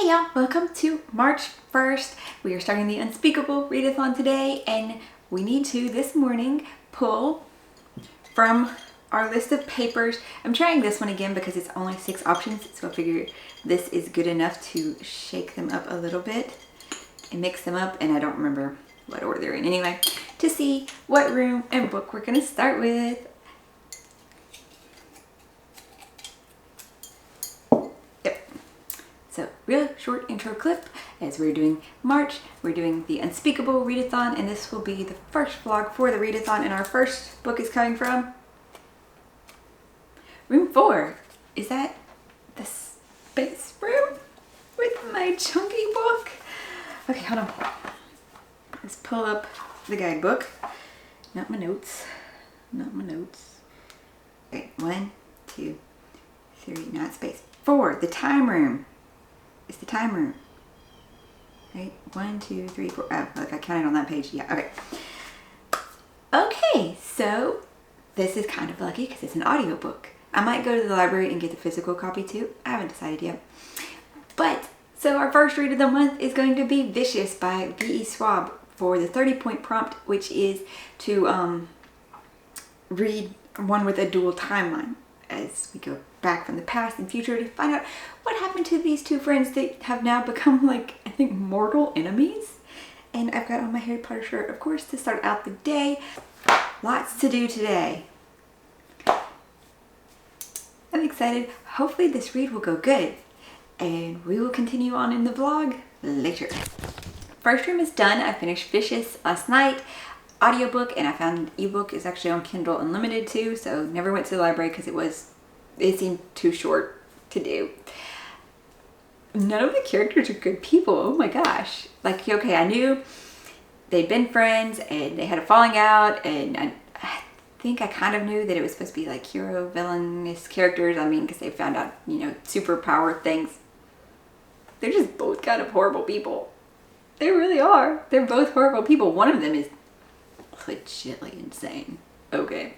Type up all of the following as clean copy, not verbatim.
Hey y'all, welcome to March 1st. We are starting the Unspeakable readathon today, and we need to, this morning, pull from our list of papers. I'm trying this one again because it's only 6 options, so I figure this is good enough to shake them up a little bit and mix them up, and I don't remember what order they're in. Anyway, to see what room and book we're gonna start with. So, real short intro clip. As we're doing March, we're doing the Unspeakable readathon, and this will be the first vlog for the readathon, and our first book is coming from room 4. Is that the space room with my chunky book? Okay, hold on. Let's pull up the guidebook. Not my notes. Not my notes. Okay, 1, 2, 3, not space. 4, the time room. It's the time room. Right? 1, 2, 3, 4. Oh, look, I counted on that page. Yeah, okay. Okay, so this is kind of lucky because it's an audiobook. I might go to the library and get the physical copy too. I haven't decided yet. But, so our first read of the month is going to be Vicious by B.E. Schwab for the 30-point prompt, which is to read one with a dual timeline, as we go back from the past and future to find out what happened to these two friends that have now become, like, I think, mortal enemies. And I've got on my Harry Potter shirt, of course, to start out the day. Lots to do today. I'm excited. Hopefully this read will go good. And we will continue on in the vlog later. First room is done. I finished Vicious last night. Audiobook, and I found ebook is actually on Kindle Unlimited too, so never went to the library because it seemed too short to do. None of the characters are good people. Oh my gosh. Like, okay, I knew they'd been friends and they had a falling out, and I think I kind of knew that it was supposed to be like hero villainous characters. I mean, because they found out, you know, superpower things. They're just both kind of horrible people. They really are. They're both horrible people. One of them is legitly insane. Okay.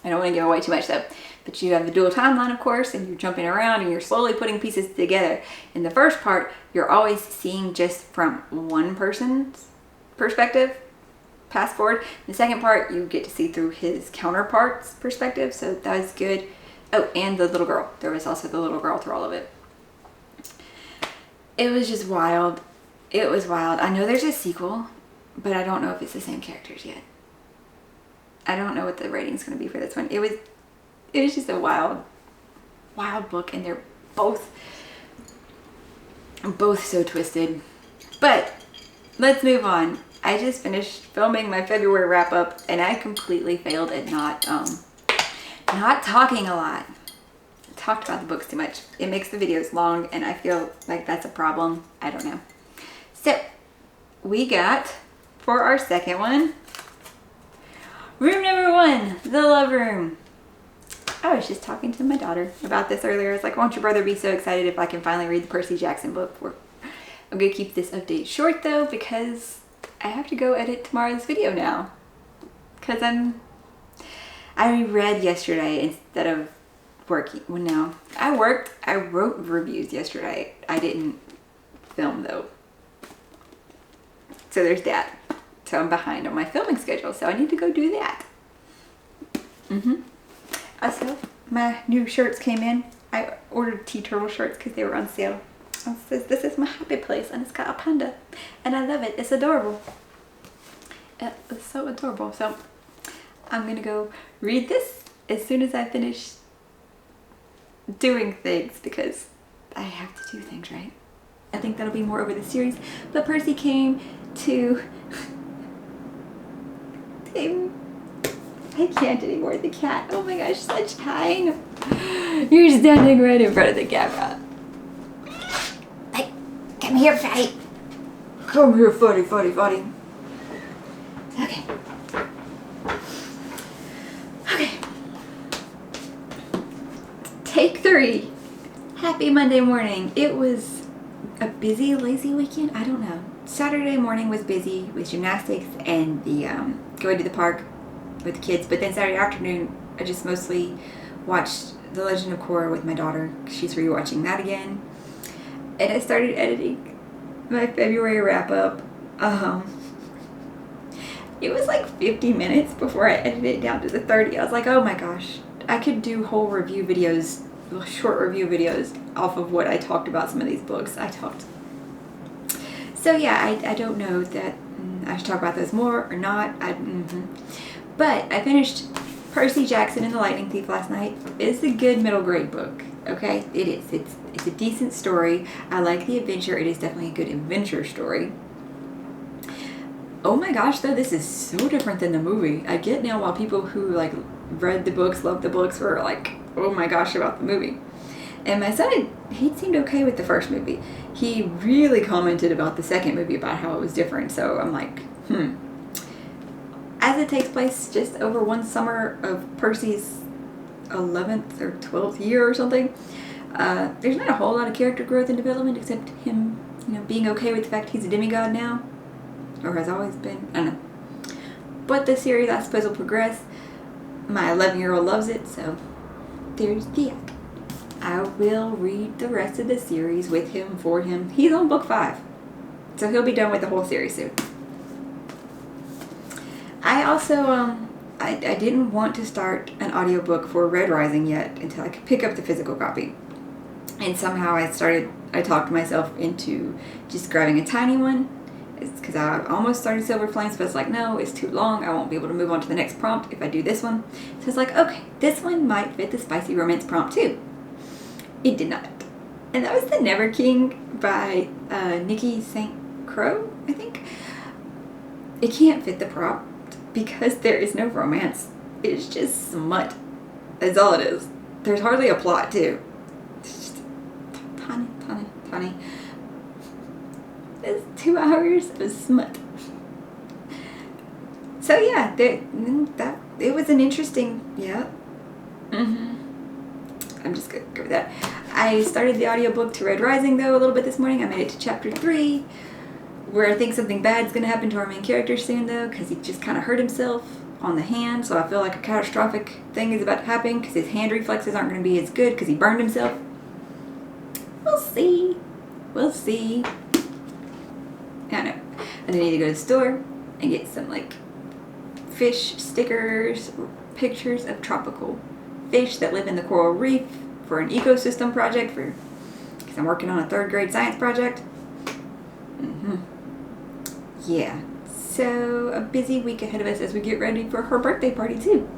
I don't want to give away too much though, but you have the dual timeline, of course, and you're jumping around and you're slowly putting pieces together. In the first part, you're always seeing just from one person's perspective, past forward. In the second part, you get to see through his counterpart's perspective, so that was good. Oh, and the little girl. There was also the little girl through all of it. It was just wild. It was wild. I know there's a sequel, but I don't know if it's the same characters yet. I don't know what the rating's going to be for this one. It was just a wild book, and they're both so twisted. But let's move on. I just finished filming my February wrap up, and I completely failed at not talking a lot. I talked about the books too much. It makes the videos long, and I feel like that's a problem. I don't know. So we got, for our second one, room number 1, the love room. I was just talking to my daughter about this earlier. I was like, won't your brother be so excited if I can finally read the Percy Jackson book? I'm going to keep this update short though, because I have to go edit tomorrow's video now. Because I read yesterday instead of working. Well, no, I wrote reviews yesterday. I didn't film though. So there's that. So I'm behind on my filming schedule, so I need to go do that. Also, my new shirts came in. I ordered tea turtle shirts because they were on sale. It says, this is my happy place, and it's got a panda. And I love it. It's adorable. It's so adorable. So I'm going to go read this as soon as I finish doing things, because I have to do things, right? I think that'll be more over the series. But Percy came to... I can't anymore. The cat. Oh my gosh, Sunshine. You're standing right in front of the camera. Hey, come here, fatty. Come here, fatty. Okay. Okay. Take 3. Happy Monday morning. It was a busy, lazy weekend. I don't know. Saturday morning was busy with gymnastics and the going to the park with the kids, but then Saturday afternoon I just mostly watched The Legend of Korra with my daughter. She's rewatching that again. and I started editing my February wrap up. It was like 50 minutes before I edited it down to the 30. I was like, oh my gosh, I could do whole review videos, short review videos off of what I talked about some of these books. So yeah, I don't know that I should talk about those more or not. But I finished Percy Jackson and the Lightning Thief last night. It's a good middle grade book. Okay, it is. It's a decent story. I like the adventure. It is definitely a good adventure story. Oh my gosh, though, this is so different than the movie. I get now why people who like read the books, loved the books, were like, oh my gosh about the movie. And my son, he seemed okay with the first movie. He really commented about the second movie about how it was different. So I'm like, As it takes place just over one summer of Percy's 11th or 12th year or something, there's not a whole lot of character growth and development except him, being okay with the fact he's a demigod now. Or has always been. I don't know. But the series, I suppose, will progress. My 11-year-old loves it, so there's that. I will read the rest of the series with him, for him. He's on book 5. So he'll be done with the whole series soon. I also, I didn't want to start an audiobook for Red Rising yet until I could pick up the physical copy. And somehow I talked myself into just grabbing a tiny one. It's because I almost started Silver Flames, but it's like, no, it's too long. I won't be able to move on to the next prompt if I do this one. So it's like, okay, this one might fit the spicy romance prompt too. It did not. And that was The Never King by Nikki St. Crow, I think. It can't fit the prompt because there is no romance. It's just smut. That's all it is. There's hardly a plot too. It's just tiny. It's 2 hours of smut. So yeah, it was an interesting, I'm just gonna go with that. I started the audiobook to Red Rising though a little bit this morning. I made it to chapter 3, where I think something bad's gonna happen to our main character soon though, because he just kind of hurt himself on the hand. So I feel like a catastrophic thing is about to happen because his hand reflexes aren't gonna be as good because he burned himself. We'll see. I don't know. And I need to go to the store and get some like fish stickers, pictures of tropical fish that live in the coral reef for an ecosystem project because I'm working on a 3rd grade science project. Yeah. So a busy week ahead of us as we get ready for her birthday party too.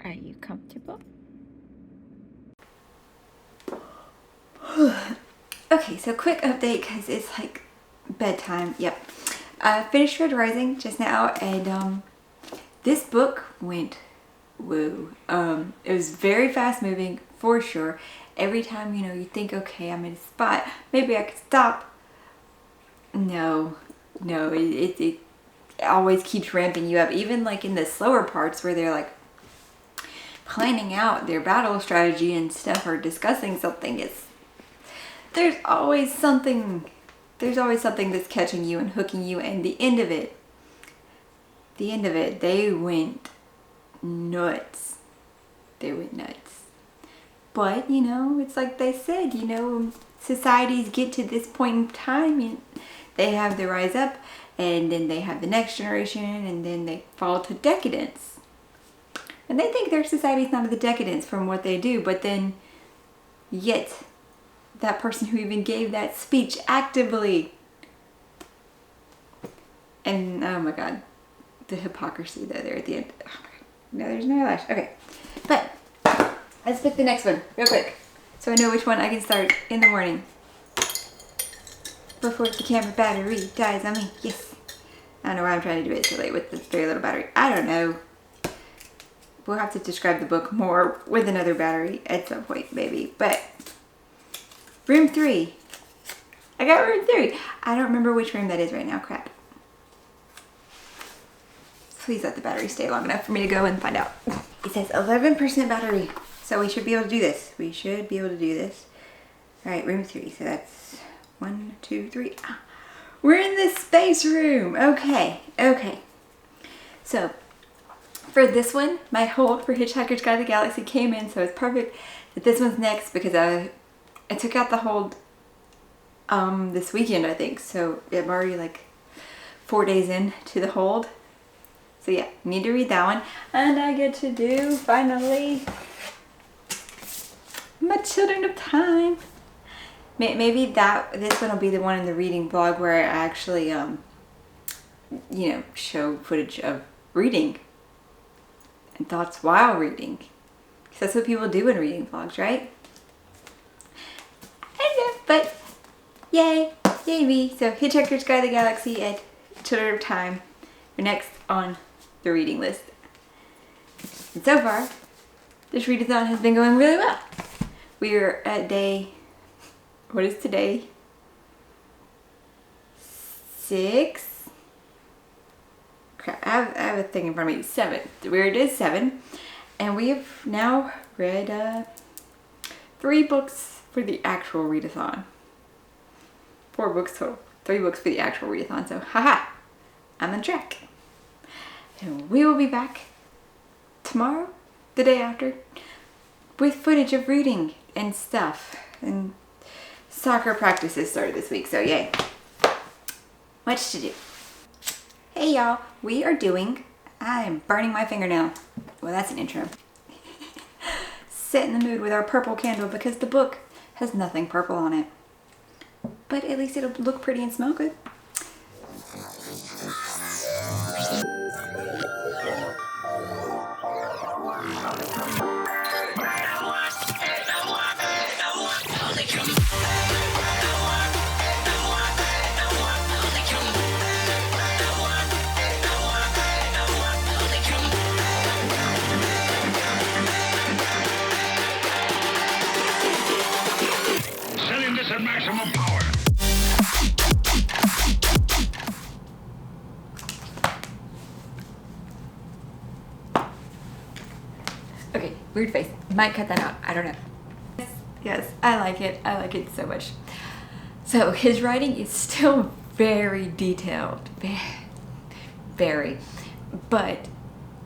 Are you comfortable? Okay, so quick update because it's like bedtime. Yep. I finished Red Rising just now, and this book went woo. It was very fast moving for sure. Every time, you think, okay, I'm in a spot, maybe I could stop. No, it always keeps ramping you up. Even like in the slower parts where they're like planning out their battle strategy and stuff or discussing something, there's always something that's catching you and hooking you, and the end of it, they went nuts. But, it's like they said, societies get to this point in time, they have the rise up, and then they have the next generation, and then they fall to decadence. And they think their society's not the decadence from what they do, but then, yet, that person who even gave that speech actively. And oh my god, the hypocrisy though there at the end. Oh my god. No, there's no eyelash. Okay, but let's pick the next one real quick so I know which one I can start in the morning before the camera battery dies on me. Yes. I don't know why I'm trying to do it so late with this very little battery. I don't know. We'll have to describe the book more with another battery at some point maybe, but room 3. I got room 3. I don't remember which room that is right now. Crap. Please let the battery stay long enough for me to go and find out. It says 11% battery. So we should be able to do this. Alright, room 3. So that's 1, 2, 3. Ah, we're in the space room. Okay. So For this one, my hold for Hitchhiker's Guide to the Galaxy came in, so it's perfect that this one's next because I took out the hold this weekend, I think. So I'm already like 4 days in to the hold. So yeah, need to read that one. And I get to do, finally, my Children of Time. Maybe this one will be the one in the reading vlog where I actually, you know, show footage of reading and thoughts while reading. Because that's what people do in reading vlogs, right? I don't know, but yay me. So Hitchhiker's Guide to the Galaxy and Children of Time are next on the reading list. And so far, this readathon has been going really well. We are at day, what is today? 6? Crap, I have a thing in front of me. 7. We're at day 7. And we have now read 3 books for the actual readathon. 4 books total. 3 books for the actual readathon. So, haha, I'm on track. And we will be back tomorrow, the day after, with footage of reading and stuff. And soccer practices started this week, so yay. Much to do. Hey y'all, we are doing, I'm burning my fingernail. Well, that's an intro. Set in the mood with our purple candle because the book has nothing purple on it. But at least it'll look pretty and smell good. Setting this at maximum power. Okay, weird face. Might cut that out. I don't know. Yes, I like it. I like it so much. So his writing is still very detailed. Very. But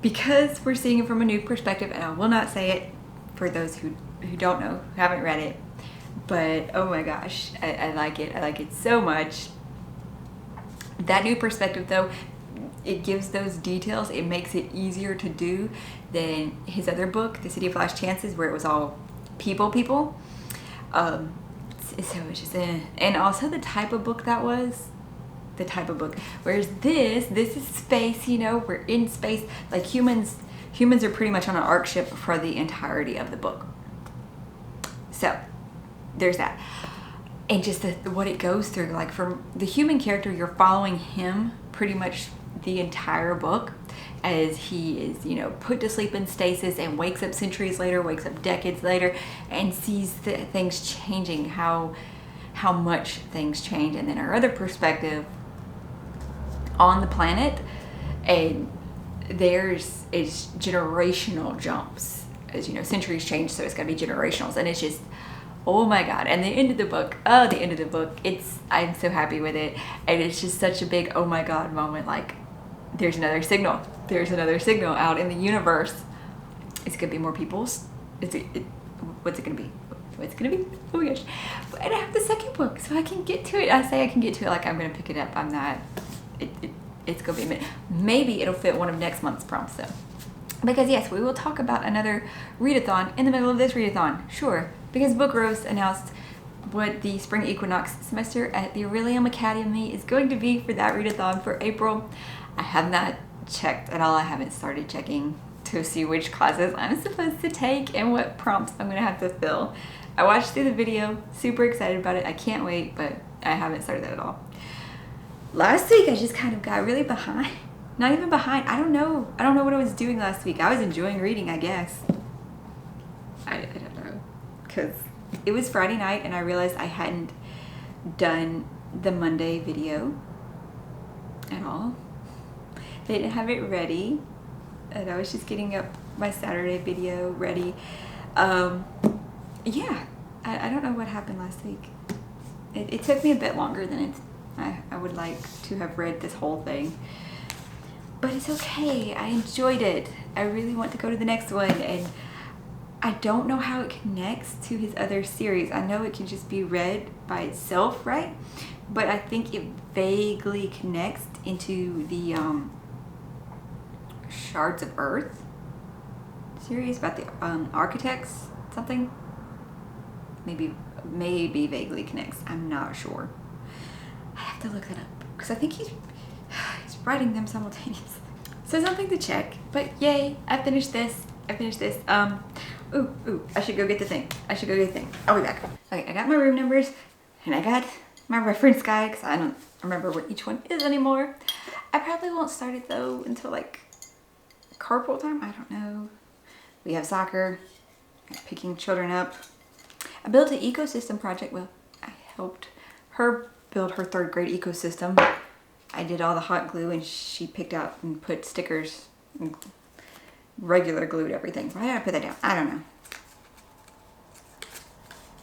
because we're seeing it from a new perspective, and I will not say it for those who don't know, who haven't read it, but oh my gosh, I like it. I like it so much. That new perspective though, it gives those details. It makes it easier to do than his other book, The City of Last Chances, where it was all people. So it's just, and also the type of book that was, the type of book. Whereas this is space, you know, we're in space. Like humans are pretty much on an arc ship for the entirety of the book. So there's that. And just what it goes through, like from the human character, you're following him pretty much the entire book as he is, you know, put to sleep in stasis and wakes up centuries later, wakes up decades later, and sees things changing, how much things change. And then our other perspective on the planet, and there's is generational jumps. As you know, centuries change, so it's gotta be generationals, and it's just, oh my god. And the end of the book, I'm so happy with it, and it's just such a big oh my god moment. Like, there's another signal out in the universe. It's gonna be more people's. What's it gonna be? Oh my gosh. And I have the second book, so I can get to it. I say I can get to it like I'm gonna pick it up. I'm not. It's gonna be a minute. Maybe it'll fit one of next month's prompts though. Because yes, we will talk about another readathon in the middle of this readathon. Sure. Because Book Rose announced what the spring equinox semester at the Aurelium Academy is going to be for that readathon for April. I have not checked at all. I haven't started checking to see which classes I'm supposed to take and what prompts I'm gonna have to fill. I watched through the video, super excited about it. I can't wait, but I haven't started that at all. Last week I just kind of got really behind. Not even behind. I don't know what I was doing last week. I was enjoying reading, I guess. I don't know. Because it was Friday night and I realized I hadn't done the Monday video at all. They didn't have it ready. And I was just getting up my Saturday video ready. Yeah, I don't know what happened last week. It took me a bit longer than I would like to have read this whole thing. but it's okay. I enjoyed it. I really want to go to the next one, and I don't know how it connects to his other series. I know it can just be read by itself, right? But I think it vaguely connects into the Shards of Earth series about the architects, something. Maybe vaguely connects. I'm not sure. I have to look that up because I think he's writing them simultaneously. So something to check. But yay, I finished this. Ooh, I should go get the thing. I'll be back. Okay, I got my room numbers and I got my reference guide because I don't remember what each one is anymore. I probably won't start it though until like carpool time. I don't know. We have soccer, picking children up. I built an ecosystem project. Well, I helped her build her 3rd grade ecosystem. I did all the hot glue and she picked out and put stickers and regular glued everything. Why did I put that down? I don't know.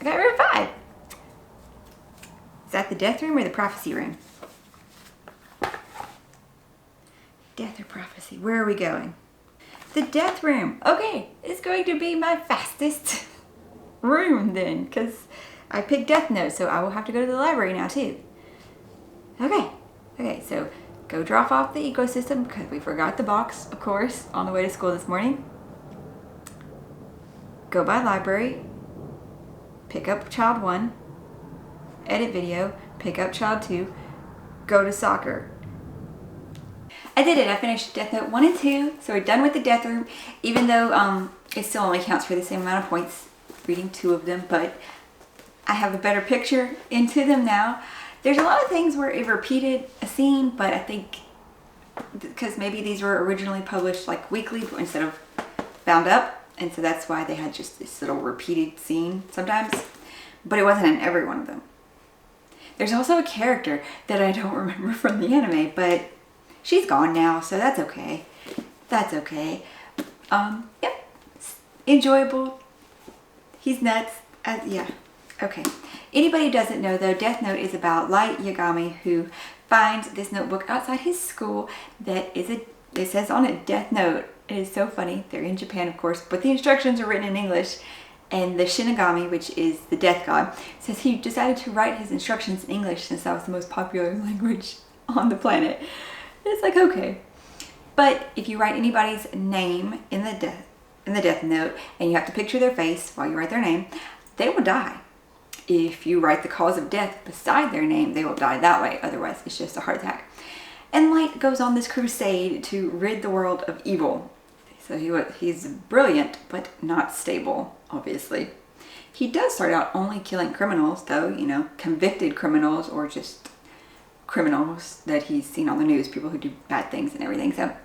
I got room 5. Is that the death room or the prophecy room? Death or prophecy? Where are we going? The death room. Okay, it's going to be my fastest room then, because I picked Death Note, so I will have to go to the library now too. Okay, so go drop off the ecosystem because we forgot the box, of course, on the way to school this morning. Go by library, pick up child 1, edit video, pick up child 2, go to soccer. I did it. I finished Death Note 1 and 2, so we're done with the death room, even though it still only counts for the same amount of points reading 2 of them, but I have a better picture into them now. There's a lot of things where it repeated a scene, but I think because maybe these were originally published like weekly instead of bound up, and so that's why they had just this little repeated scene sometimes, but it wasn't in every one of them. There's also a character that I don't remember from the anime, but she's gone now, so that's okay. Yep, enjoyable. He's nuts. Yeah, okay. Anybody who doesn't know though, Death Note is about Light Yagami, who finds this notebook outside his school that it says on it, Death Note. It is so funny. They're in Japan, of course, but the instructions are written in English. And the Shinigami, which is the death god, says he decided to write his instructions in English since that was the most popular language on the planet. It's like, okay. But if you write anybody's name in the death note and you have to picture their face while you write their name, they will die. If you write the cause of death beside their name, they will die that way. Otherwise, it's just a heart attack. And Light goes on this crusade to rid the world of evil. So he's brilliant, but not stable, obviously. He does start out only killing criminals, though, you know, convicted criminals or just criminals that he's seen on the news, people who do bad things and everything. So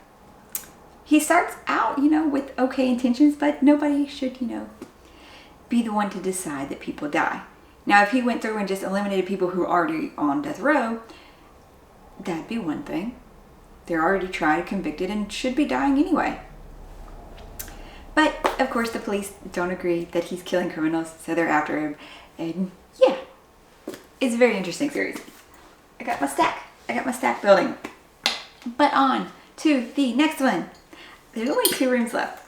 he starts out, you know, with okay intentions, but nobody should, you know, be the one to decide that people die. Now, if he went through and just eliminated people who are already on death row, that'd be one thing. They're already tried, convicted, and should be dying anyway. But, of course, the police don't agree that he's killing criminals, so they're after him. And, yeah, it's a very interesting series. I got my stack building. But on to the next one. There's only 2 rooms left.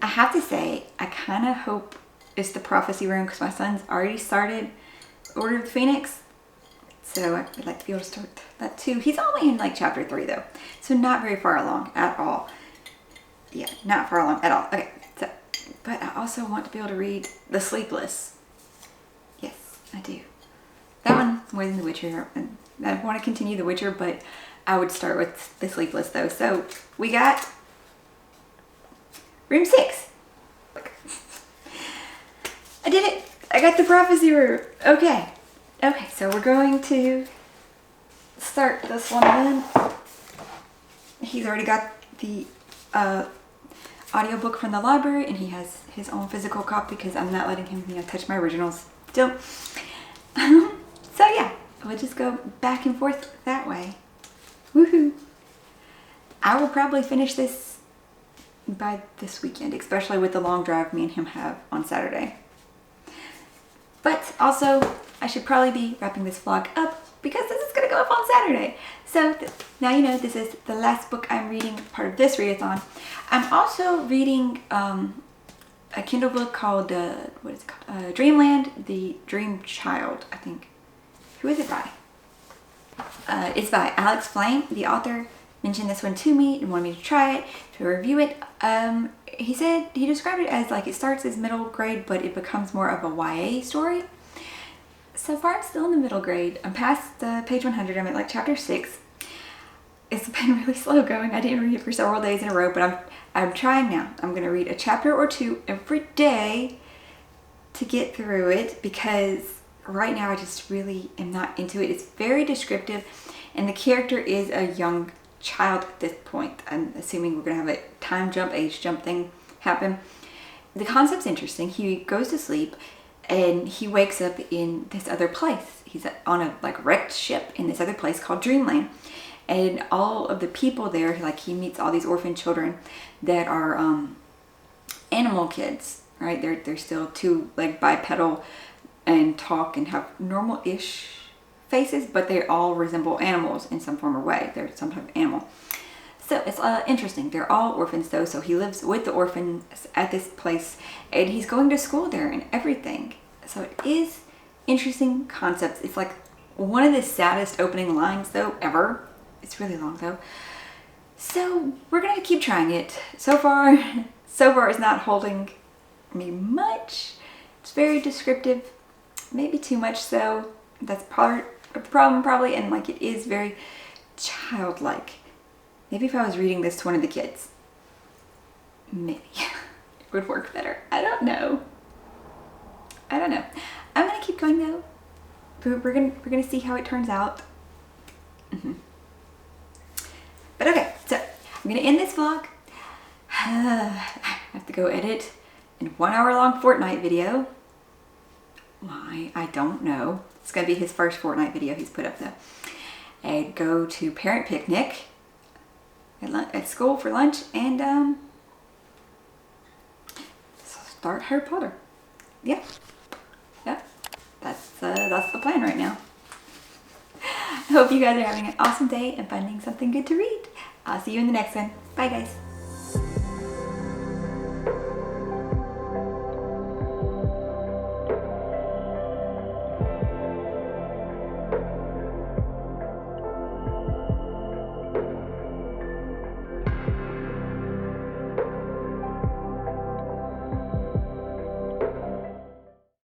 I have to say, I kind of hope it's the prophecy room because my son's already started Order of the Phoenix. So I'd like to be able to start that too. He's only in like chapter 3 though. So not very far along at all. Yeah, not far along at all. Okay, so, but I also want to be able to read The Sleepless. Yes, I do. That one more than The Witcher. And I want to continue The Witcher, but I would start with The Sleepless though. So we got room 6. I did it. I got the prophecy room. Okay. Okay, so we're going to start this one then. He's already got the audiobook from the library, and he has his own physical copy because I'm not letting him, you know, touch my originals still. So yeah, we'll just go back and forth that way. Woohoo! I will probably finish this by this weekend, especially with the long drive me and him have on Saturday. But also, I should probably be wrapping this vlog up because this is going to go up on Saturday. So now you know this is the last book I'm reading, part of this readathon. I'm also reading a Kindle book called, what is it called? Dreamland, the Dream Child, I think. Who is it by? It's by Alex Flame. The author mentioned this one to me and wanted me to try it, to review it. He said, he described it as like it starts as middle grade, but it becomes more of a YA story. So far, I'm still in the middle grade. I'm past page 100. I'm at like chapter 6. It's been really slow going. I didn't read it for several days in a row, but I'm trying now. I'm going to read a chapter or two every day to get through it, because right now I just really am not into it. It's very descriptive, and the character is a young child at this point. I'm assuming we're going to have a time jump, age jump thing happen. The concept's interesting. He goes to sleep and he wakes up in this other place. He's on a like wrecked ship in this other place called Dreamland. And all of the people there, like he meets all these orphan children that are animal kids, right? They're still two like bipedal and talk and have normal-ish faces, but they all resemble animals in some form or way. They're some type of animal. So it's interesting. They're all orphans though, so he lives with the orphans at this place, and he's going to school there and everything. So it is interesting concepts. It's like one of the saddest opening lines though ever. It's really long though. So we're gonna keep trying it. So far it's not holding me much. It's very descriptive, maybe too much so. That's part of the problem probably, and like it is very childlike. Maybe if I was reading this to one of the kids, maybe it would work better. I don't know. I'm gonna keep going though. We're gonna see how it turns out. But okay, so I'm gonna end this vlog. I have to go edit a 1 hour long Fortnite video. Why? I don't know. It's gonna be his first Fortnite video he's put up though. And go to parent picnic at school for lunch, and start Harry Potter. Yeah, that's the plan right now. I hope you guys are having an awesome day and finding something good to read. I'll see you in the next one. Bye guys.